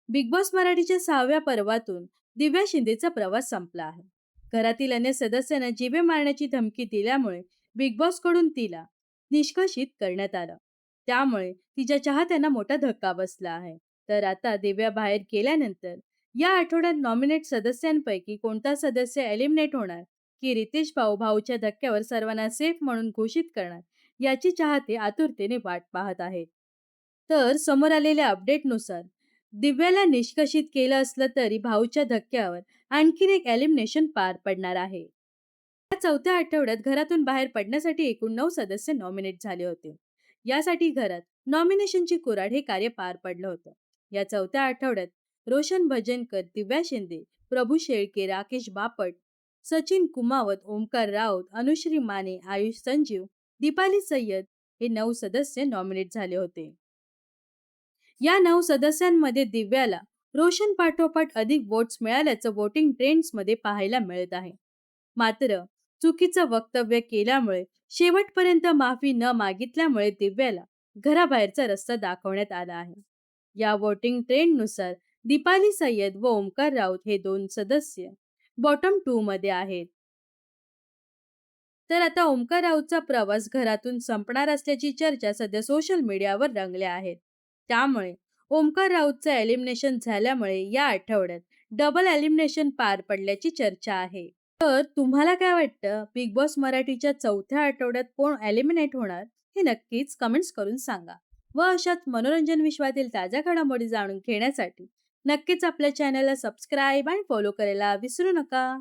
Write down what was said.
Big boss मराठीच्या 6व्या पर्वातून दिव्या शिंदेचा प्रवास संपला आहे. घरातील अन्य सदस्यांना जीवे मारण्याची धमकी दिल्यामुळे बिग बॉस कडून तिला निष्कासित करण्यात आलं. त्यामुळे तिच्या चाहत्यांना मोठा धक्का बसला आहे. तर आता दिव्या बाहेर गेल्यानंतर या आठवड्यात नॉमिनेट सदस्यांपैकी कोणता सदस्य एलिमिनेट होणार, की रितेश भाऊच्या धक्क्यावर सर्वांना सेफ म्हणून घोषित करणार, याची चाहते आतुरतेने वाट पाहत आहेत. तर समोर आलेल्या अपडेटनुसार दिव्याला निष्कासित केलं असलं तरी भाऊच्या धक्क्यावर आणखीन एक एलिमिनेशन पार पडणार आहे. या चौथ्या आठवड्यात घरातून बाहेर पडण्यासाठी एकूण 9 सदस्य नॉमिनेट झाले होते. यासाठी घरात नॉमिनेशनची कुऱ्हाड हे कार्य पार पडलं होतं. या चौथ्या आठवड्यात रोशन भजनकर, दिव्या शिंदे, प्रभू शेळके, राकेश बापट, सचिन कुमावत, ओमकार राऊत, अनुश्री माने, आयुष संजीव, दीपाली सय्यद हे 9 सदस्य नॉमिनेट झाले होते. या 9 सदस्यांमध्ये दिव्याला रोशन पाठोपाठ अधिक वोट्स मिळाल्याचं वोटिंग ट्रेंड्समध्ये पाहायला मिळत आहे. मात्र चुकीचं वक्तव्य केल्यामुळे शेवटपर्यंत माफी न मागितल्यामुळे दिव्याला घराबाहेरचा रस्ता दाखवण्यात आला आहे. या वोटिंग ट्रेंडनुसार दीपाली सय्यद व ओमकार राऊत हे 2 सदस्य बॉटम 2 मध्ये आहेत. तर आता ओमकार राऊतचा प्रवास घरातून संपणार असल्याची चर्चा सध्या सोशल मीडियावर रंगल्या आहेत. त्यामुळे ओमकार राऊतचं एलिमिनेशन झाल्यामुळे या आठवड्यात डबल एलिमिनेशन पार पडल्याची चर्चा आहे. तर तुम्हाला काय वाटतं, बिग बॉस मराठीच्या चौथ्या आठवड्यात कोण एलिमिनेट होणार, हे नक्कीच कमेंट्स करून सांगा. व अशाच मनोरंजन विश्वातील ताज्या घडामोडी जाणून घेण्यासाठी नक्कीच आपल्या चॅनलला सबस्क्राईब आणि फॉलो करायला विसरू नका.